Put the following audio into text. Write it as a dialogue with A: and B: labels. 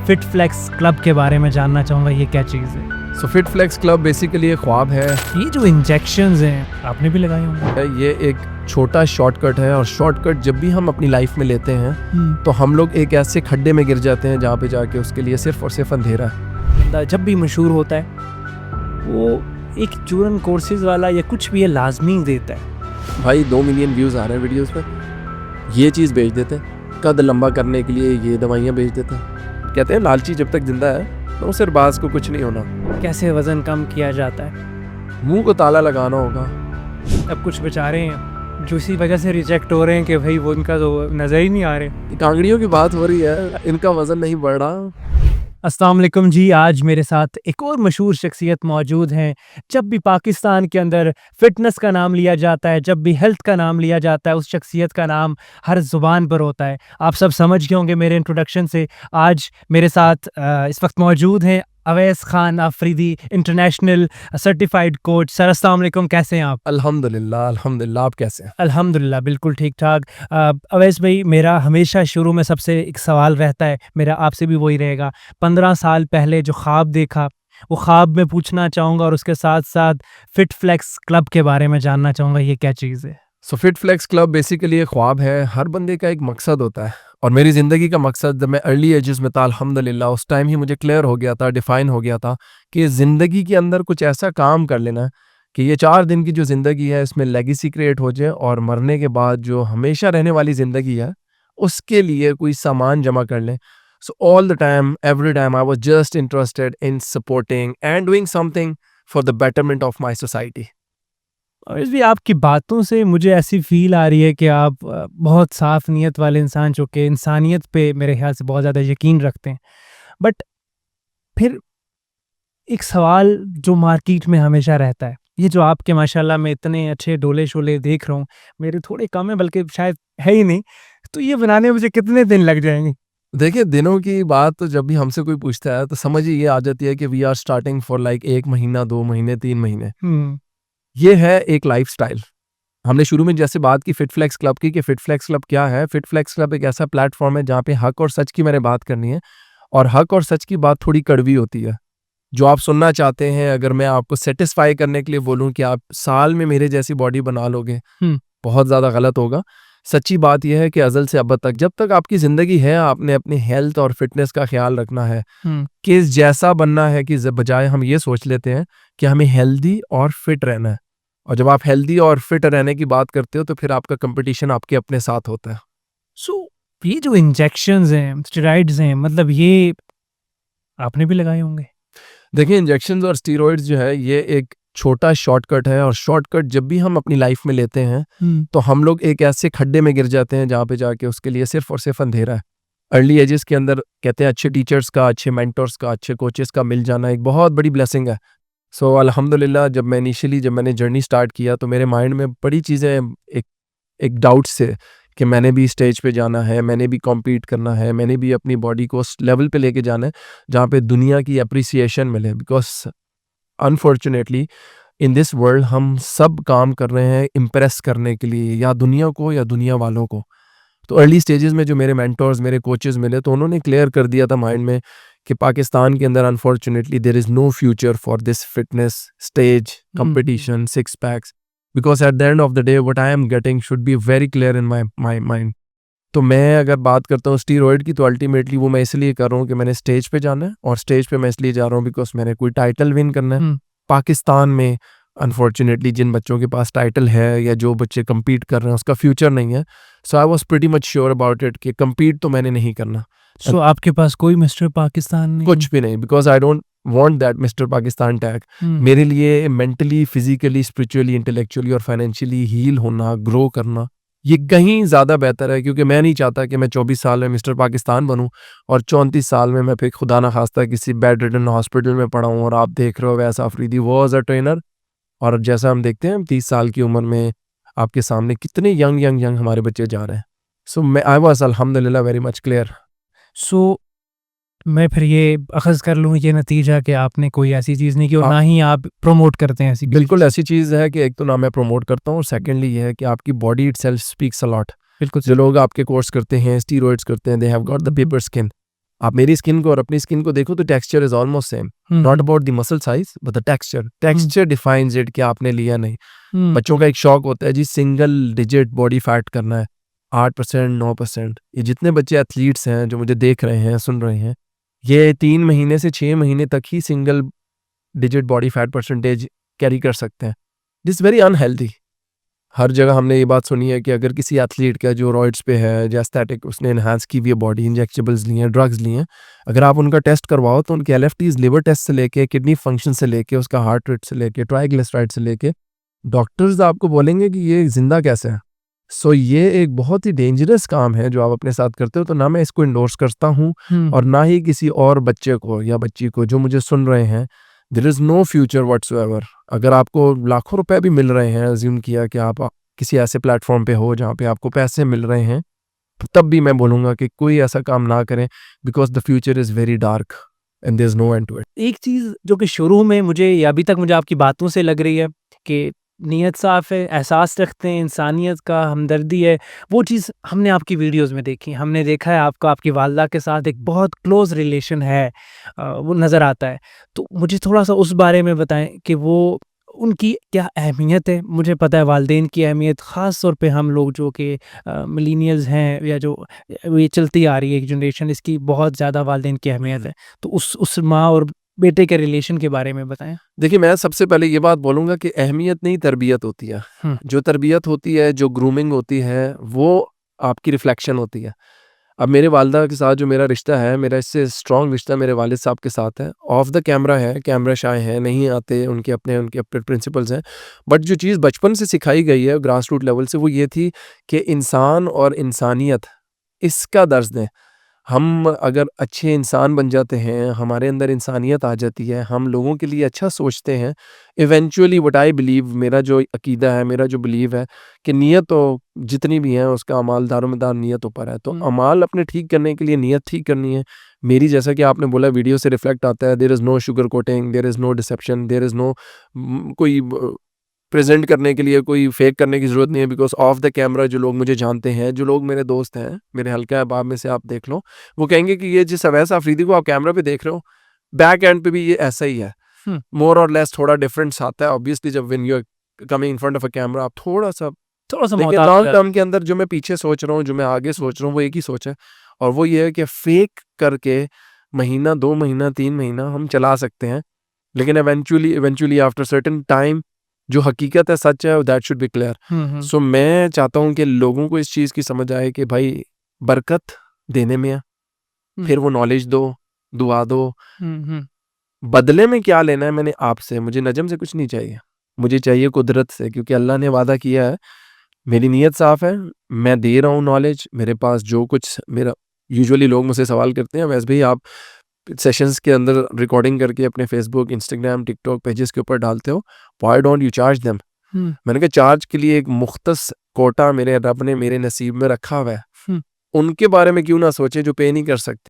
A: Fit Flex club के बारे में जानना चाहूँगा, ये क्या चीज़ है?
B: So Fit Flex Club basically एक ख्वाब है।
A: ये जो इंजेक्शंस हैं आपने भी लगाए होंगे?
B: ये एक छोटा शॉर्टकट है, और शॉर्टकट जब भी हम अपनी लाइफ में लेते हैं तो हम लोग एक ऐसे खड्डे में गिर जाते हैं जहाँ पे जाके उसके लिए सिर्फ और सिर्फ अंधेरा है।
A: बंदा जब भी मशहूर होता है वो एक चूरन कोर्सेज वाला या कुछ भी ये लाजमी देता है।
B: भाई 2 मिलियन व्यूज़ आ रहे हैं वीडियोस पे, ये चीज़ बेच देते हैं। कद लंबा करने के लिए ये दवाइयाँ बेच देते हैं। कहते हैं लालची जब तक जिंदा है तो सिरबाज को कुछ नहीं होना।
A: कैसे वज़न कम किया जाता है?
B: मुंह को ताला लगाना होगा।
A: अब कुछ बेचारे हैं जो इसी वजह से रिजेक्ट हो रहे हैं कि भाई वो उनका तो नज़र ही नहीं आ रहे।
B: कांगड़ियों की बात हो रही है, इनका वजन नहीं बढ़ रहा।
A: अस्सलाम वालेकुम जी, आज मेरे साथ एक और मशहूर शख्सियत मौजूद हैं। जब भी पाकिस्तान के अंदर फ़िटनेस का नाम लिया जाता है, जब भी हेल्थ का नाम लिया जाता है, उस शख्सियत का नाम हर ज़ुबान पर होता है। आप सब समझ गए होंगे मेरे इंट्रोडक्शन से। आज मेरे साथ इस वक्त मौजूद हैं Awais Khan Afridi, international certified coach. Sir अस्सलाम वालेकुम, कैसे हैं आप?
B: अल्हम्दुलिल्लाह अल्हम्दुलिल्लाह, आप कैसे हैं?
A: अल्हम्दुलिल्लाह बिल्कुल ठीक ठाक। अवैस भाई, मेरा हमेशा शुरू में सबसे एक सवाल रहता है, मेरा आपसे भी वही रहेगा। 15 साल पहले जो ख्वाब देखा वो ख्वाब में पूछना चाहूँगा, और उसके साथ साथ फिट फ्लेक्स क्लब के बारे में जानना चाहूँगा, ये क्या चीज़ है?
B: So Fit Flex Club basically एक ख्वाब है। हर बंदे का एक मकसद होता है, और मेरी ज़िंदगी का मकसद जब मैं अर्ली एजेस में था, अल्हम्दुलिल्लाह उस टाइम ही मुझे क्लियर हो गया था, डिफ़ाइन हो गया था कि ज़िंदगी के अंदर कुछ ऐसा काम कर लेना है कि ये 4 दिन की जो ज़िंदगी है इसमें लेगेसी क्रिएट हो जाए, और मरने के बाद जो हमेशा रहने वाली ज़िंदगी है उसके लिए कोई सामान जमा कर लें। So all the time, every time I was just interested in supporting and doing something for the betterment of my society.
A: और इस भी आपकी बातों से मुझे ऐसी फ़ील आ रही है कि आप बहुत साफ़ नीयत वाले इंसान, जो कि इंसानियत पे मेरे ख़्याल से बहुत ज़्यादा यकीन रखते हैं। बट फिर एक सवाल जो मार्केट में हमेशा रहता है, ये जो आपके माशाल्लाह मैं इतने अच्छे डोले-शोले देख रहा हूँ, मेरे थोड़े कम है बल्कि शायद है ही नहीं, तो ये बनाने में मुझे कितने दिन लग जाएँगे?
B: देखिए, दिनों की बात तो जब भी हमसे कोई पूछता है तो समझ ही ये आ जाती है कि we are starting for like 1 महीना, 2 महीने, 3 महीने।
A: हुँ।
B: ये है एक लाइफ़स्टाइल। हमने शुरू में जैसे बात की फिट फ्लेक्स क्लब की, कि फिट फ्लेक्स क्लब क्या है? फिट फ्लेक्स क्लब एक ऐसा प्लेटफ़ॉर्म है जहाँ पे हक और सच की मैंने बात करनी है, और हक और सच की बात थोड़ी कड़वी होती है। जो आप सुनना चाहते हैं, अगर मैं आपको सैटिस्फाई करने के लिए बोलूँ कि आप साल में मेरे जैसी बॉडी बना लोगे,
A: हुँ।
B: बहुत ज़्यादा गलत होगा। सच्ची बात ये है कि अज़ल से अब्बद तक जब तक आपकी ज़िंदगी है, आपने अपनी हेल्थ और फ़िटनेस का ख़्याल रखना है,
A: हुँ।
B: कि जैसा बनना है, कि बजाय हम ये सोच लेते हैं कि हमें हेल्दी और फिट रहना है। और जब आप हेल्दी और फिट रहने की बात करते हो तो फिर आपका कंपटीशन आपके अपने साथ होता है।
A: सो ये जो इंजेक्शंस हैं, स्टेरॉइड्स हैं, मतलब ये आपने भी लगाए होंगे?
B: देखिए, इंजेक्शंस और स्टीरॉइड्स जो है ये एक छोटा शॉर्टकट है, और शॉर्टकट जब भी हम अपनी लाइफ में लेते हैं तो हम लोग एक ऐसे खड्डे में गिर जाते हैं जहाँ पे जाके उसके लिए सिर्फ और सिर्फ अंधेरा है। अर्ली एजेस के अंदर कहते हैं अच्छे टीचर्स का, अच्छे मेंटर्स का, अच्छे कोचेस का मिल जाना एक बहुत बड़ी ब्लेसिंग है। सो अल्हम्दुलिल्लाह, जब मैंने जर्नी स्टार्ट किया तो मेरे माइंड में बड़ी चीज़ें एक एक डाउट्स थे कि मैंने भी स्टेज पे जाना है, मैंने भी कॉम्पीट करना है, मैंने भी अपनी बॉडी को उस लेवल पे लेके जाना है जहाँ पे दुनिया की अप्रिसिएशन मिले। Because unfortunately in this world हम सब काम कर रहे हैं इम्प्रेस करने के लिए, या दुनिया को या दुनिया वालों को। तो अर्ली स्टेजेस में जो मेरे मेंटर्स, मेरे कोचेस मिले, तो उन्होंने क्लियर कर दिया था माइंड में कि पाकिस्तान के अंदर unfortunately there is no future for this fitness stage competition, six packs, because at the end of the day what I am getting should be very clear in my mind. तो मैं अगर बात करता हूँ स्टीरॉयड की, तो ultimately वो मैं इसलिए कर रहा हूँ कि मैंने स्टेज पे जाना है, और स्टेज पे मैं इसलिए जा रहा हूँ बिकॉज मैंने कोई टाइटल विन करना है। पाकिस्तान में अनफॉर्चुनेटली जिन बच्चों के पास टाइटल है या जो बच्चे compete कर रहे हैं उसका फ्यूचर नहीं है। So I was pretty much sure about it कि compete तो मैंने नहीं करना।
A: सो आपके पास कोई मिस्टर पाकिस्तान नहीं?
B: कुछ भी नहीं, because I don't want that mister Pakistan tag. मेरे लिए मेंटली, फिजिकली, स्पिरिचुअली, इंटेलेक्चुअली और फाइनेंशियली हील होना, ग्रो करना, ये कहीं ज़्यादा बेहतर है। क्योंकि मैं नहीं चाहता कि मैं 24 साल में मिस्टर पाकिस्तान बनूं और 34 साल में मैं फिर खुदा ना खास्ता किसी बेड रिडन हॉस्पिटल में पड़ा हूँ। और आप देख रहे हो Awais Afridi was a trainer, और जैसा हम देखते हैं 30 साल की उम्र में आपके सामने कितने यंग हमारे बच्चे जा रहे हैं। सो मैं आई वाज अल्हम्दुलिल्लाह वेरी मच क्लियर।
A: सो मैं फिर ये अखज़ कर लूँ ये नतीजा कि आपने कोई ऐसी चीज़ नहीं की, और ना ही आप प्रमोट करते हैं ऐसी किसी
B: बिल्कुल
A: चीज़।
B: ऐसी चीज़ है कि एक तो ना मैं प्रमोट करता हूँ, और सेकेंडली ये है कि आपकी body itself speaks a lot.
A: बिल्कुल
B: जो लोग आपके कोर्स करते हैं, स्टीरॉइड्स करते हैं, they have got the paper skin. आप मेरी स्किन को और अपनी स्किन को देखो तो texture is almost same, not about the muscle size but the texture defines it कि आपने लिया नहीं। बच्चों का एक शौक होता है जी सिंगल डिजिट बॉडी फैट करना है, 8% 9%। ये जितने बच्चे एथलीट्स हैं जो मुझे देख रहे हैं सुन रहे हैं, ये 3 महीने से 6 महीने तक ही single digit body fat percentage carry कर सकते हैं। This very unhealthy. हर जगह हमने ये बात सुनी है कि अगर किसी एथलीट का जो रॉइड्स पे है, जो एस्थेटिक उसने इन्हांस की हुई है बॉडी, इंजेक्टेबल्स लिए हैं, ड्रग्स लिए हैं, अगर आप उनका टेस्ट करवाओ तो उनके एलएफटीज लिवर टेस्ट से लेके किडनी फंक्शन से लेके उसका हार्ट रेट से लेके ट्राइग्लिसराइड से लेके डॉक्टर्स आपको बोलेंगे कि ये जिंदा कैसे है। सो ये एक बहुत ही डेंजरस काम है जो आप अपने साथ करते हो। तो ना मैं इसको इंडोर्स करता हूँ और ना ही किसी और बच्चे को या बच्ची को जो मुझे सुन रहे हैं। There is no future whatsoever. अगर आपको लाखों रुपए भी मिल रहे हैं, अज्यूम किया कि आप किसी ऐसे प्लेटफॉर्म पे हो जहाँ पे आपको पैसे मिल रहे हैं, तब भी मैं बोलूँगा कि कोई ऐसा काम ना करें, because the future is very dark and there is no end to it.
A: एक चीज़ जो कि शुरू में मुझे या अभी तक मुझे आपकी बातों से लग रही है कि नीयत साफ़ है, एहसास रखते हैं इंसानियत का, हमदर्दी है, वो चीज़ हमने आपकी वीडियोस में देखी। हमने देखा है आपका आपकी वालदा के साथ एक बहुत क्लोज़ रिलेशन है, वो नज़र आता है। तो मुझे थोड़ा-सा उस बारे में बताएँ कि वो उनकी क्या अहमियत है? मुझे पता है वालिदैन की अहमियत, ख़ास तौर पे हम लोग जो कि मिलेनियल्स हैं या जो ये चलती आ रही है एक जनरेशन, इसकी बहुत ज़्यादा वालिदैन की अहमियत है। तो उस माँ और बेटे के रिलेशन के बारे में बताएँ।
B: देखिए, मैं सबसे पहले ये बात बोलूँगा कि अहमियत नहीं तरबियत होती है। जो तरबियत होती है, जो ग्रूमिंग होती है, वो आपकी रिफ्लेक्शन होती है। अब मेरे वालदा के साथ जो मेरा रिश्ता है, मेरा इससे स्ट्रॉन्ग रिश्ता मेरे वालिद साहब के साथ है। ऑफ द कैमरा है, कैमरा शाय हैं, नहीं आते, उनके अपने प्रिंसिपल्स हैं। बट जो चीज़ बचपन से सिखाई गई है ग्रास रूट लेवल से, वो ये थी कि इंसान और इंसानियत, इसका दर्स दें। हम अगर अच्छे इंसान बन जाते हैं, हमारे अंदर इंसानियत आ जाती है, हम लोगों के लिए अच्छा सोचते हैं, इवेंचुअली व्हाट आई बिलीव, मेरा जो अकीदा है, मेरा जो बिलीव है कि नीयत तो जितनी भी है उसका अमाल दारोमदार नीयत ऊपर है। तो अमाल अपने ठीक करने के लिए नीयत ठीक करनी है। मेरी, जैसा कि आपने बोला, वीडियो से रिफ्लेक्ट आता है, there is no sugar coating, there is no deception, there is no कोई प्रेजेंट करने के लिए कोई फेक करने की ज़रूरत नहीं है। बिकॉज ऑफ द कैमरा जो लोग मुझे जानते हैं, जो लोग मेरे दोस्त हैं, मेरे हल्का अहबाब में से आप देख लो, वो कहेंगे कि ये जिस अवैस आफरीदी को आप कैमरा पे देख रहे हो, बैक एंड पे भी ये ऐसा ही है। मोर और लेस थोड़ा डिफरेंस आता है। ऑब्वियसली जब when you are coming in front of a camera, आप थोड़ा सा लेकिन लॉन्ग टर्म के अंदर जो मैं पीछे सोच रहा हूँ, जो मैं आगे सोच रहा हूँ, वो एक ही सोच है, और वो ये है कि फेक करके महीना 2 महीना 3 महीना हम चला सकते हैं, लेकिन इवेंचुअली आफ्टर सर्टेन टाइम जो हकीकत है, सच है, दैट शुड बी क्लियर। सो मैं चाहता हूँ कि लोगों को इस चीज़ की समझ आए कि भाई बरकत देने में है, फिर वो नॉलेज दो, दुआ दो। बदले में क्या लेना है मैंने आपसे? मुझे नजम से कुछ नहीं चाहिए, मुझे चाहिए कुदरत से, क्योंकि अल्लाह ने वादा किया है। मेरी नीयत साफ़ है, मैं दे रहा हूँ नॉलेज। मेरे पास जो कुछ मेरा, यूजुअली लोग मुझसे सवाल करते हैं, वैसे भी आप सेशंस के अंदर रिकॉर्डिंग करके अपने फेसबुक, इंस्टाग्राम, टिकटॉक पेजेस के ऊपर डालते हो, why don't you charge them? मैंने कहा चार्ज के लिए एक मुख्तस कोटा मेरे रब ने मेरे नसीब में रखा हुआ है, उनके बारे में क्यों ना सोचे जो पे नहीं कर सकते।